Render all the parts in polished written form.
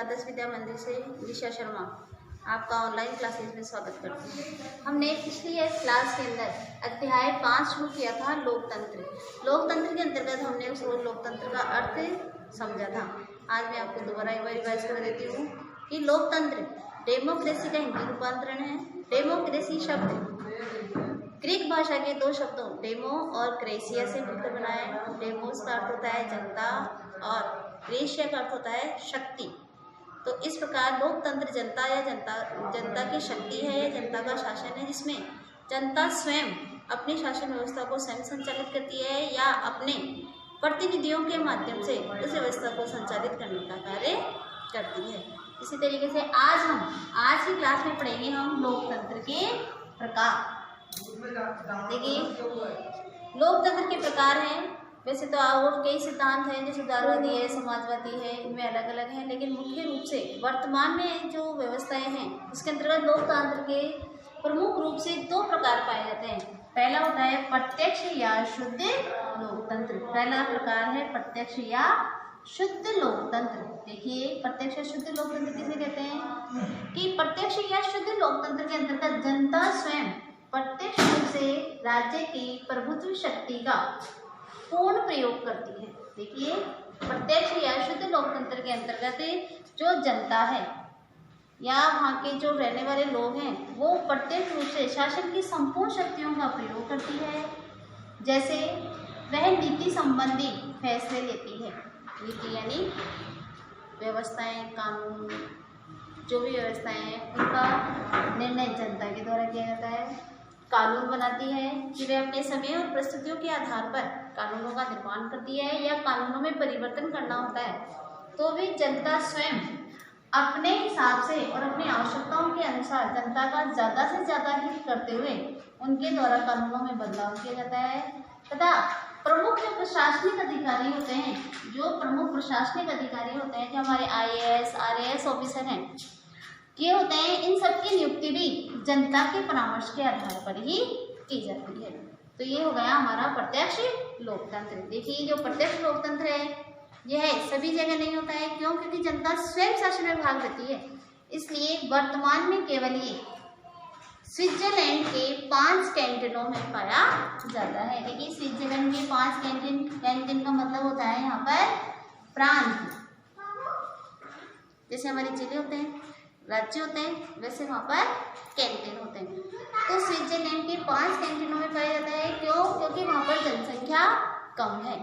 आदर्श विद्या मंदिर से निशा शर्मा आपका ऑनलाइन क्लासेस में स्वागत करती हूँ। हमने पिछली क्लास के अंदर अध्याय 5 शुरू किया था लोकतंत्र। लोकतंत्र के अंतर्गत हमने उस लोकतंत्र का अर्थ समझा था। आज मैं आपको दोबारा एक बार रिवाइज कर देती हूँ कि लोकतंत्र डेमोक्रेसी का हिंदी रूपांतरण है। डेमोक्रेसी शब्द ग्रीक भाषा के दो शब्दों डेमो और क्रेसिया से मिलकर बना है। डेमोस का अर्थ होता है जनता और क्रेसिया का अर्थ होता है शक्ति। तो इस प्रकार लोकतंत्र जनता या जनता की शक्ति है या जनता का शासन है, जिसमें जनता स्वयं अपनी शासन व्यवस्था को स्वयं संचालित करती है या अपने प्रतिनिधियों के माध्यम से उस व्यवस्था को संचालित करने का कार्य करती है। इसी तरीके से आज की क्लास में पढ़ेंगे हम लोकतंत्र के प्रकार। देखिए, लोकतंत्र के प्रकार हैं। वैसे तो और कई सिद्धांत हैं, जैसे उदारवादी है, समाजवादी है, इनमें अलग अलग हैं, लेकिन मुख्य रूप से वर्तमान में जो व्यवस्थाएं हैं उसके अंतर्गत लोकतंत्र के प्रमुख रूप से दो प्रकार पाए जाते हैं। पहला होता है प्रत्यक्ष या शुद्ध लोकतंत्र। पहला प्रकार है प्रत्यक्ष या शुद्ध लोकतंत्र। देखिए, प्रत्यक्ष या शुद्ध लोकतंत्र किसे कहते हैं कि प्रत्यक्ष या शुद्ध लोकतंत्र के अंतर्गत जनता स्वयं प्रत्यक्ष रूप से राज्य की प्रभुत्व शक्ति का पूर्ण प्रयोग करती है। देखिए, प्रत्यक्ष या शुद्ध लोकतंत्र के अंतर्गत जो जनता है या वहाँ के जो रहने वाले लोग हैं वो प्रत्यक्ष रूप से शासन की संपूर्ण शक्तियों का प्रयोग करती है। जैसे वह नीति संबंधी फैसले लेती है। नीति यानी व्यवस्थाएं, कानून, जो भी व्यवस्थाएं हैं उनका निर्णय जनता के द्वारा किया जाता है। कानून बनाती है कि वे अपने समय और परिस्थितियों के आधार पर कानूनों का निर्माण करती है या कानूनों में परिवर्तन करना होता है तो वे जनता स्वयं अपने हिसाब से और अपनी आवश्यकताओं के अनुसार जनता का ज़्यादा से ज़्यादा हित करते हुए उनके द्वारा कानूनों में बदलाव किया जाता है। तथा प्रमुख जो प्रशासनिक अधिकारी होते हैं जो हमारे IAS, RAS ऑफिसर हैं, ये होते हैं, इन सब की नियुक्ति भी जनता के परामर्श के आधार पर ही की जाती है। तो ये हो गया हमारा प्रत्यक्ष लोकतंत्र। देखिए, जो प्रत्यक्ष लोकतंत्र है यह सभी जगह नहीं होता है। क्यों? क्योंकि जनता स्वयं शासन में भाग लेती है। इसलिए वर्तमान में केवल ये स्विट्जरलैंड के 5 कैंटनों में पाया जाता है। देखिए, स्विट्जरलैंड के 5 कैंटन का मतलब होता है यहाँ पर प्रांत। जैसे हमारे जिले होते हैं, राज्य होते हैं, वैसे वहाँ पर कैंटीन होते हैं। तो स्विट्जरलैंड के 5 कैंटीनों में पाया जाता है। क्यों? क्योंकि वहाँ पर जनसंख्या कम है।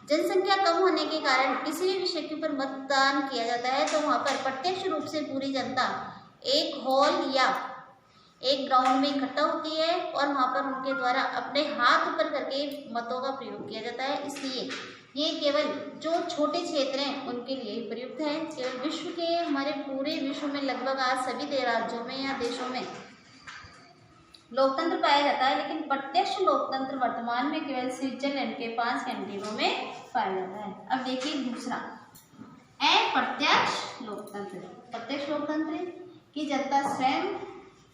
जनसंख्या कम होने के कारण किसी भी विषय के ऊपर मतदान किया जाता है तो वहाँ पर प्रत्यक्ष रूप से पूरी जनता एक हॉल या एक ग्राउंड में इकट्ठा होती है और वहाँ पर उनके द्वारा अपने हाथ ऊपर करके मतों का प्रयोग किया जाता है। इसलिए ये केवल जो छोटे क्षेत्र हैं उनके लिए प्रयुक्त है। केवल विश्व के, हमारे पूरे विश्व में लगभग आज सभी राज्यों में या देशों में लोकतंत्र पाया जाता है, लेकिन प्रत्यक्ष लोकतंत्र वर्तमान में केवल स्विट्जरलैंड के 5 कैंटनों में पाया जाता है। अब देखिए दूसरा, अप्रत्यक्ष लोकतंत्र। प्रत्यक्ष लोकतंत्र की जनता स्वयं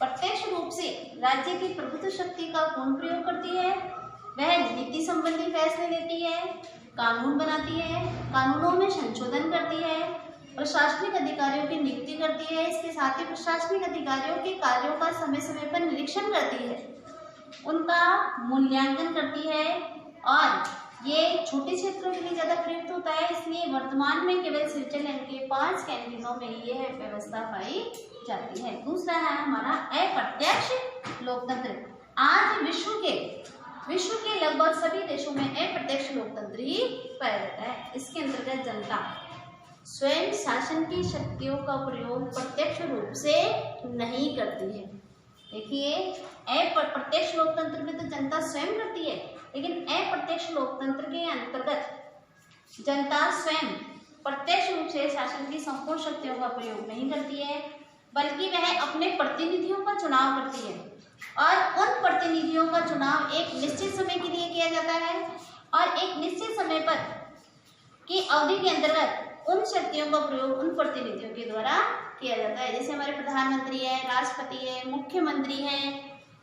प्रत्यक्ष रूप से राज्य की प्रभुत्व शक्ति का पूर्ण प्रयोग करती है। वह नीति संबंधी फैसले लेती है, कानून बनाती है, कानूनों में संशोधन करती है, प्रशासनिक अधिकारियों की नियुक्ति करती है। इसके साथ ही प्रशासनिक अधिकारियों के कार्यों का समय समय पर निरीक्षण करती है, उनका मूल्यांकन करती है और ये छोटे क्षेत्रों के लिए ज़्यादा प्रयुक्त होता है। इसलिए वर्तमान में केवल स्विट्जरलैंड के 5 कैंटीनों में यह व्यवस्था पाई जाती है। दूसरा है हमारा अप्रत्यक्ष लोकतंत्र। आज विश्व के लगभग सभी देशों में अप्रत्यक्ष लोकतंत्र ही पाया जाता है। इसके अंतर्गत जनता स्वयं शासन की शक्तियों का प्रयोग प्रत्यक्ष रूप से नहीं करती है। देखिए, प्रत्यक्ष लोकतंत्र में तो जनता स्वयं करती है, लेकिन अप्रत्यक्ष लोकतंत्र के अंतर्गत जनता स्वयं प्रत्यक्ष रूप से शासन की संपूर्ण शक्तियों का प्रयोग नहीं करती है, बल्कि वह अपने प्रतिनिधियों का चुनाव करती है और उन प्रतिनिधियों का चुनाव एक निश्चित समय के लिए किया जाता है और एक निश्चित समय पर की अवधि के अंतर्गत उन शक्तियों का प्रयोग उन प्रतिनिधियों के द्वारा किया जाता है। जैसे हमारे प्रधानमंत्री है, राष्ट्रपति है, मुख्यमंत्री हैं,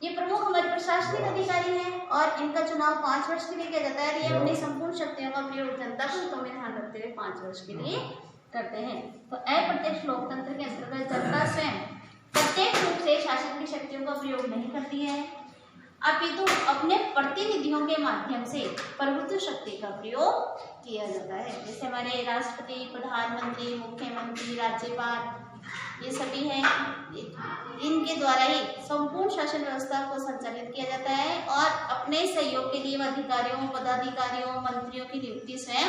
ये प्रमुख हमारे प्रशासनिक अधिकारी हैं और इनका चुनाव 5 वर्ष के लिए किया जाता है। ये अपनी संपूर्ण शक्तियों का प्रयोग जनता को हितों में ध्यान रखते हुए 5 वर्ष के लिए करते हैं। तो अप्रत्यक्ष लोकतंत्र के अंतर्गत जनता स्वयं प्रत्यक्ष रूप से शासन की शक्तियों का प्रयोग नहीं करती है, अपितु अपने प्रतिनिधियों के माध्यम से प्रभुत्व शक्ति का प्रयोग किया जाता है। जैसे हमारे राष्ट्रपति, प्रधानमंत्री, मुख्यमंत्री, राज्यपाल ये सभी हैं, इनके द्वारा ही संपूर्ण शासन व्यवस्था को संचालित किया जाता है और अपने सहयोग के लिए वह अधिकारियों, पदाधिकारियों, मंत्रियों की नियुक्ति स्वयं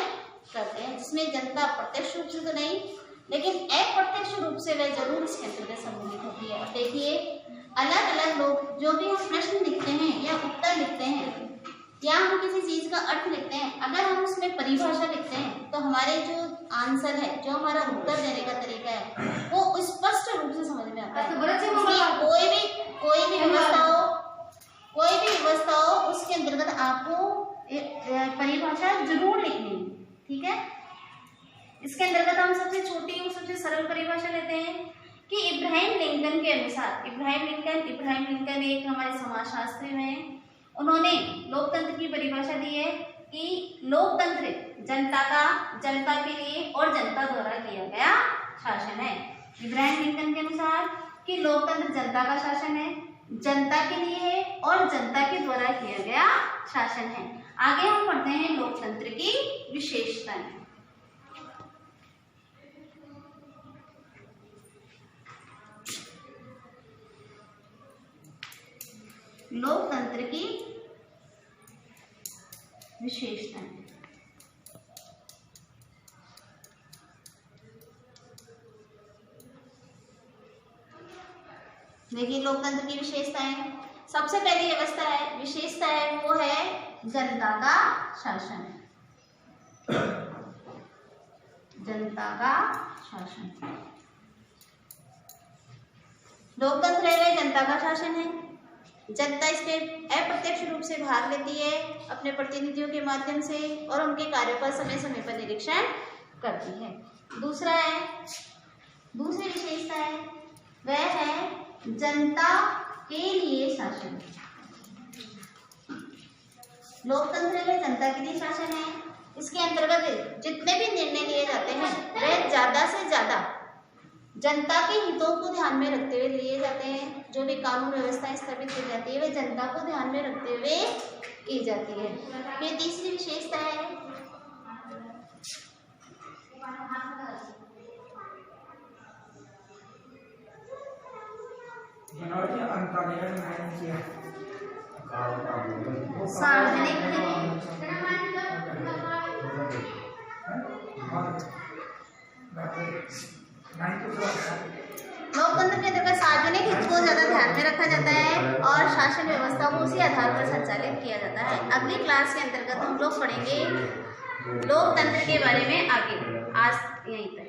करते हैं, जिसमें जनता प्रत्यक्ष रूप से तो नहीं लेकिन अप्रत्यक्ष रूप से वह जरूर इसके अंतर्गत सम्मिलित होती है। अब देखिए, अलग अलग लोग जो भी हम प्रश्न लिखते हैं या उत्तर लिखते हैं या हम किसी चीज का अर्थ लिखते हैं, अगर हम उसमें परिभाषा लिखते हैं तो हमारे जो आंसर है, जो हमारा उत्तर देने का तरीका है, वो स्पष्ट रूप से समझ में आता है। कोई भी व्यवस्था हो उसके अंतर्गत आपको परिभाषा जरूर लिखनी है, ठीक है। इसके अंतर्गत हम सबसे छोटी और सबसे सरल परिभाषा लेते हैं कि इब्राहिम लिंकन के अनुसार, इब्राहिम लिंकन एक हमारे समाजशास्त्री हैं, उन्होंने लोकतंत्र की परिभाषा दी है कि लोकतंत्र जनता के लिए और जनता द्वारा किया गया शासन है। इब्राहिम लिंकन के अनुसार कि लोकतंत्र जनता का शासन है, जनता के लिए है और जनता के द्वारा किया गया शासन है। आगे हम पढ़ते हैं लोकतंत्र की विशेषताएं। लोकतंत्र की विशेषताएं। देखिए, लोकतंत्र की विशेषताएं, सबसे पहली विशेषता है वो है जनता का शासन। जनता का शासन, लोकतंत्र है जनता का शासन है। जनता इसके अप्रत्यक्ष रूप से भाग लेती है अपने प्रतिनिधियों के माध्यम से और उनके कार्यों का समय समय पर निरीक्षण करती है। दूसरी विशेषता है वह है जनता के लिए शासन। लोकतंत्र में जनता के लिए शासन है। इसके अंतर्गत जितने भी निर्णय लिए जाते हैं वह ज्यादा से ज्यादा जनता के हितों को ध्यान में रखते हुए लिए जाते हैं। जो भी कानून व्यवस्था स्थापित की जाती है वह जनता को ध्यान में रखते हुए की जाती है। ये तीसरी विशेषता है लोकतंत्र के अंतर्गत सार्वजनिक हित को ज्यादा ध्यान में रखा जाता है और शासन व्यवस्था को उसी आधार पर संचालित किया जाता है। अगली क्लास के अंतर्गत हम लोग पढ़ेंगे लोकतंत्र के बारे में आगे। आज यहीं तक।